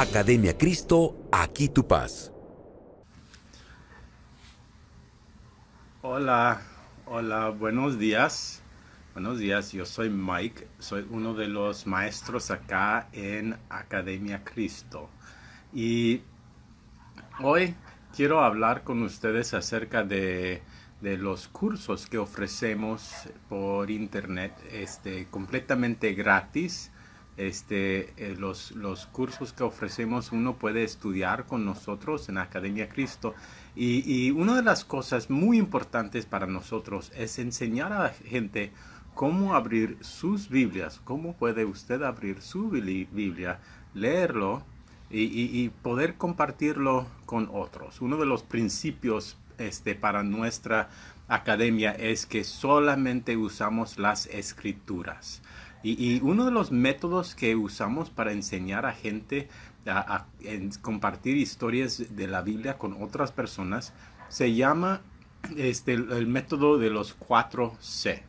Academia Cristo, aquí tu paz. Hola, hola, buenos días. Buenos días, yo soy Mike, soy uno de los maestros acá en Academia Cristo. Y hoy quiero hablar con ustedes acerca de los cursos que ofrecemos por internet, completamente gratis. Los cursos que ofrecemos uno puede estudiar con nosotros en Academia Cristo y una de las cosas muy importantes para nosotros es enseñar a la gente cómo abrir sus Biblias, cómo puede usted abrir su Biblia, leerlo y poder compartirlo con otros. Uno de los principios para nuestra academia es que solamente usamos las escrituras. Y uno de los métodos que usamos para enseñar a gente a compartir historias de la Biblia con otras personas se llama el método de los 4C.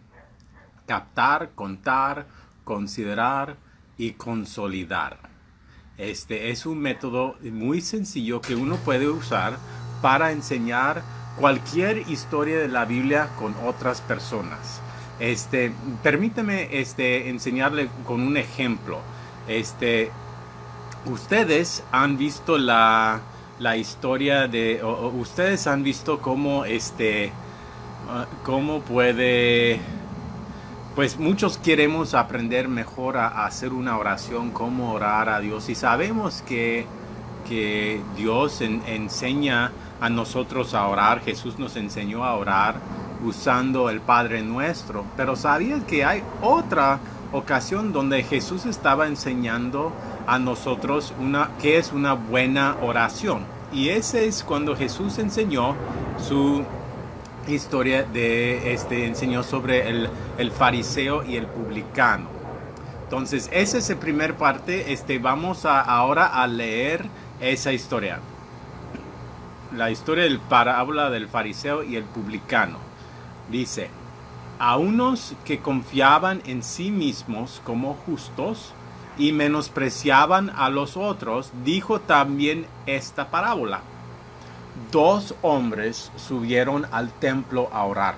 Captar, contar, considerar y consolidar. Este es un método muy sencillo que uno puede usar para enseñar cualquier historia de la Biblia con otras personas. Permítame enseñarle con un ejemplo. Ustedes han visto la historia o ustedes han visto cómo cómo puede, pues muchos queremos aprender mejor a hacer una oración, cómo orar a Dios, y sabemos que Dios enseña a nosotros a orar. Jesús nos enseñó a orar usando el Padre Nuestro, pero ¿sabías que hay otra ocasión donde Jesús estaba enseñando a nosotros qué es una buena oración? Y ese es cuando Jesús enseñó su historia enseñó sobre el fariseo y el publicano. Entonces, esa es la primera parte. Vamos ahora a leer esa historia. La historia del parábola del fariseo y el publicano. Dice: a unos que confiaban en sí mismos como justos y menospreciaban a los otros, dijo también esta parábola. Dos hombres subieron al templo a orar.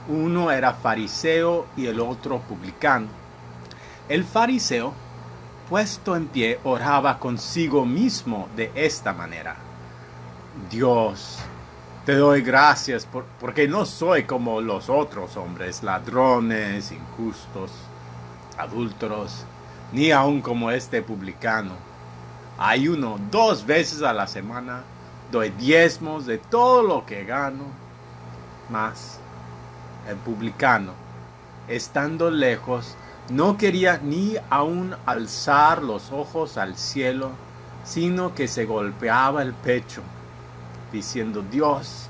Uno era fariseo y el otro publicano. El fariseo, puesto en pie, oraba consigo mismo de esta manera: Dios, te doy gracias porque no soy como los otros hombres, ladrones, injustos, adúlteros, ni aun como este publicano. Ayuno 2 veces a la semana, doy diezmos de todo lo que gano. Mas el publicano, estando lejos, no quería ni aun alzar los ojos al cielo, sino que se golpeaba el pecho, diciendo: Dios,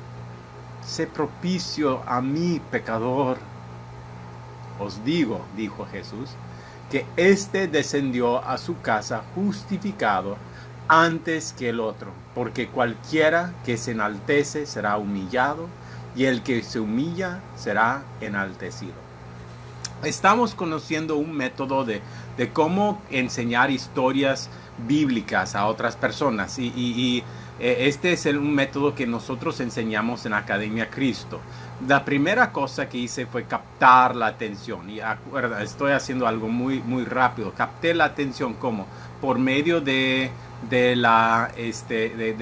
sé propicio a mí, pecador. Os digo, dijo Jesús, que éste descendió a su casa justificado antes que el otro, porque cualquiera que se enaltece será humillado, y el que se humilla será enaltecido. Estamos conociendo un método de cómo enseñar historias bíblicas a otras personas, y este es un método que nosotros enseñamos en Academia Cristo. La primera cosa que hice fue captar la atención, y estoy haciendo algo muy rápido. Capté la atención, ¿cómo? Por medio de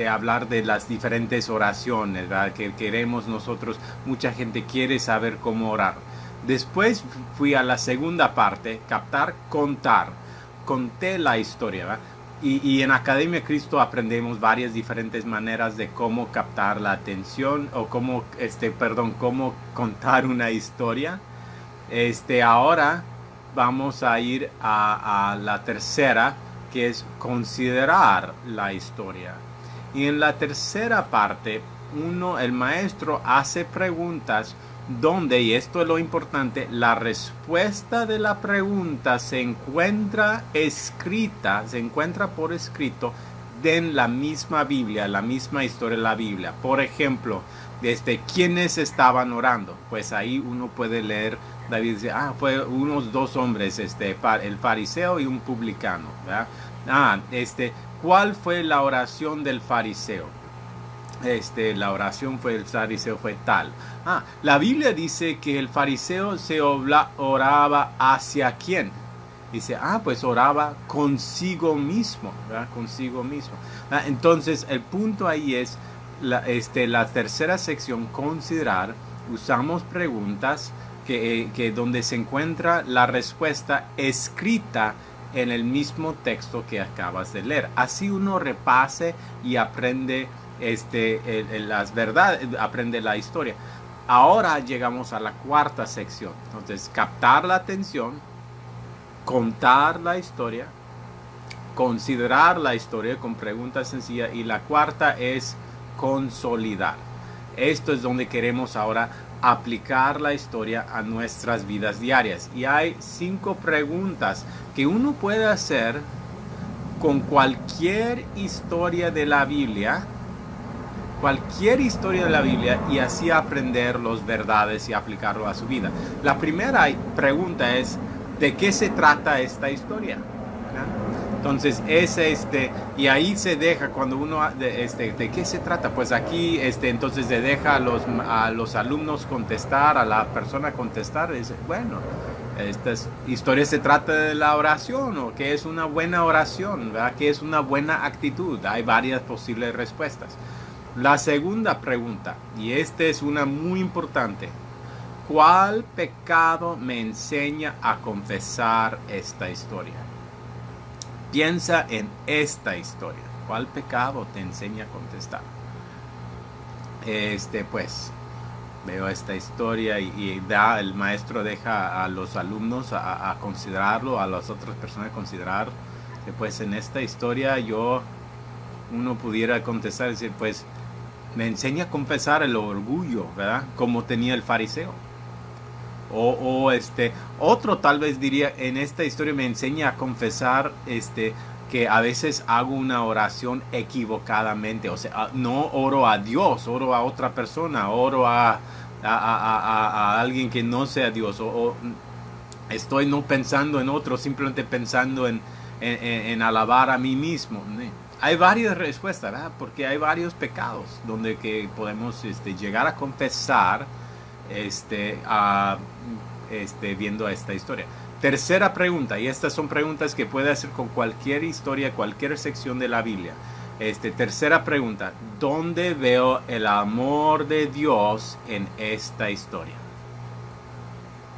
hablar de las diferentes oraciones, ¿verdad? Que queremos nosotros. Mucha gente quiere saber cómo orar. Después fui a la segunda parte: captar, contar. Conté la historia, ¿verdad? Y en Academia Cristo aprendemos varias diferentes maneras de cómo captar la atención, o cómo contar una historia. Ahora vamos a ir a la tercera, que es considerar la historia. Y en la tercera parte, el maestro hace preguntas donde, y esto es lo importante, la respuesta de la pregunta se encuentra por escrito en la misma Biblia, la misma historia de la Biblia. Por ejemplo, ¿quiénes estaban orando? Pues ahí uno puede leer. David dice: fue unos 2 hombres, el fariseo y un publicano, ¿verdad? ¿Cuál fue la oración del fariseo? La oración del fariseo fue tal. La Biblia dice que el fariseo oraba ¿hacia quién? Dice, pues oraba consigo mismo, ¿verdad? Consigo mismo. Entonces, el punto ahí es, la tercera sección, considerar, usamos preguntas que donde se encuentra la respuesta escrita en el mismo texto que acabas de leer. Así uno repase y aprende las verdades, aprende la historia. Ahora llegamos a la cuarta sección. Entonces, captar la atención, contar la historia, considerar la historia con preguntas sencillas, y la cuarta es consolidar. Esto es donde queremos ahora aplicar la historia a nuestras vidas diarias. Y hay 5 preguntas que uno puede hacer con cualquier historia de la Biblia, y así aprender las verdades y aplicarlo a su vida. La primera pregunta es, ¿de qué se trata esta historia? Entonces, y ahí se deja cuando uno, ¿de qué se trata? Pues aquí, entonces se deja a los alumnos contestar, a la persona contestar, dice, bueno, esta historia se trata de la oración, o qué es una buena oración, ¿verdad? ¿Qué es una buena actitud? Hay varias posibles respuestas. La segunda pregunta, y esta es una muy importante, ¿cuál pecado me enseña a confesar esta historia? Piensa en esta historia. ¿Cuál pecado te enseña a contestar? Pues, veo esta historia y el maestro deja a los alumnos a considerarlo, a las otras personas a considerar. Que pues en esta historia uno pudiera contestar y decir, pues, me enseña a confesar el orgullo, ¿verdad? Como tenía el fariseo. Otro tal vez diría, en esta historia me enseña a confesar que a veces hago una oración equivocadamente. O sea, no oro a Dios, oro a otra persona, oro a alguien que no sea Dios. O estoy no pensando en otro, simplemente pensando en alabar a mí mismo. Hay varias respuestas, ¿verdad? Porque hay varios pecados donde que podemos llegar a confesar viendo esta historia. Tercera pregunta, y estas son preguntas que puede hacer con cualquier historia, cualquier sección de la Biblia. Tercera pregunta, ¿dónde veo el amor de Dios en esta historia?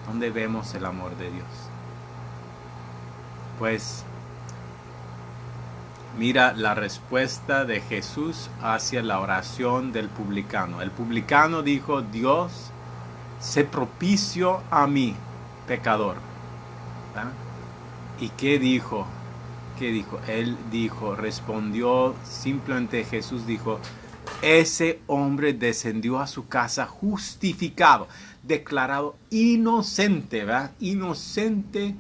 ¿Dónde vemos el amor de Dios? Pues mira la respuesta de Jesús hacia la oración del publicano. El publicano dijo, Dios, sé propicio a mí, pecador. ¿verdad? ¿Y qué dijo? ¿Qué dijo? Él dijo, respondió, simplemente Jesús dijo, ese hombre descendió a su casa justificado, declarado inocente, ¿verdad? Inocente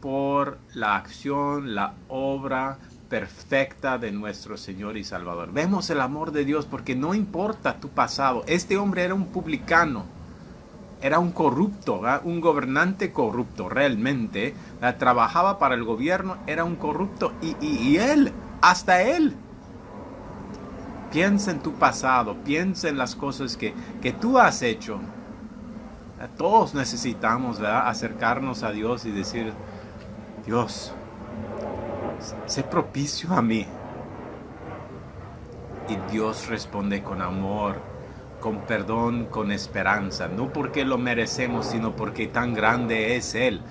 por la acción, la obra perfecta de nuestro Señor y Salvador. Vemos el amor de Dios porque no importa tu pasado. Este hombre era un publicano, era un corrupto, ¿verdad? Un gobernante corrupto realmente, ¿verdad? Trabajaba para el gobierno, era un corrupto y él, hasta él. Piensa en tu pasado, piensa en las cosas que tú has hecho. Todos necesitamos, ¿verdad?, acercarnos a Dios y decir, Dios, sé propicio a mí. Y Dios responde con amor, con perdón, con esperanza. No porque lo merecemos, sino porque tan grande es Él.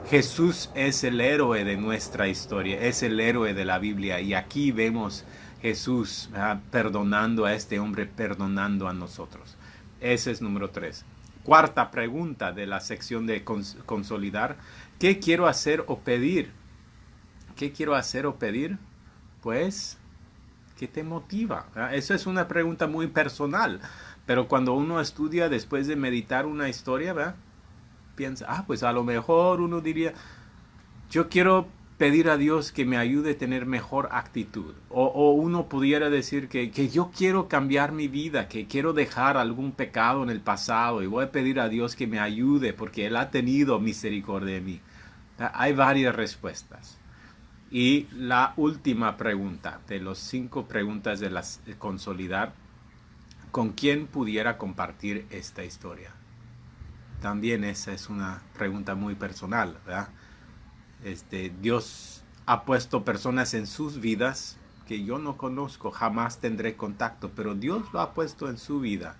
Jesús es el héroe de nuestra historia, es el héroe de la Biblia. Y aquí vemos Jesús perdonando a este hombre, perdonando a nosotros. Ese es número 3. Cuarta pregunta de la sección de consolidar. ¿Qué quiero hacer o pedir? ¿Qué quiero hacer o pedir? Pues, ¿qué te motiva? Esa es una pregunta muy personal. Pero cuando uno estudia después de meditar una historia, ¿verdad?, piensa, pues a lo mejor uno diría, yo quiero pedir a Dios que me ayude a tener mejor actitud. O uno pudiera decir que yo quiero cambiar mi vida, que quiero dejar algún pecado en el pasado y voy a pedir a Dios que me ayude porque Él ha tenido misericordia de mí. Hay varias respuestas. Y la última pregunta de los 5 preguntas de las consolidar, ¿con quién pudiera compartir esta historia? También esa es una pregunta muy personal, ¿verdad? Dios ha puesto personas en sus vidas que yo no conozco, jamás tendré contacto, pero Dios lo ha puesto en su vida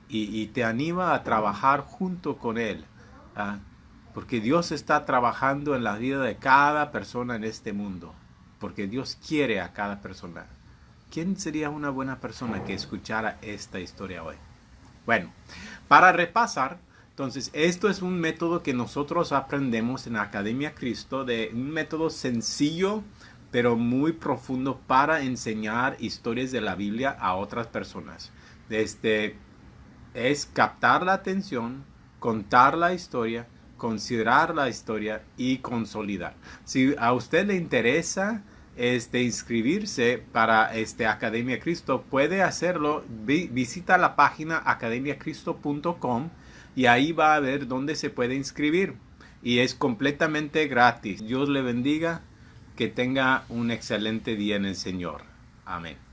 y te anima a trabajar junto con Él, ¿ah? Porque Dios está trabajando en la vida de cada persona en este mundo, porque Dios quiere a cada persona. ¿Quién sería una buena persona que escuchara esta historia hoy? Bueno, para repasar, entonces, esto es un método que nosotros aprendemos en la Academia Cristo, de un método sencillo, pero muy profundo para enseñar historias de la Biblia a otras personas. Es captar la atención, contar la historia, considerar la historia y consolidar. Si a usted le interesa inscribirse para Academia Cristo, puede hacerlo. Visita la página academiacristo.com y ahí va a ver dónde se puede inscribir. Y es completamente gratis. Dios le bendiga. Que tenga un excelente día en el Señor. Amén.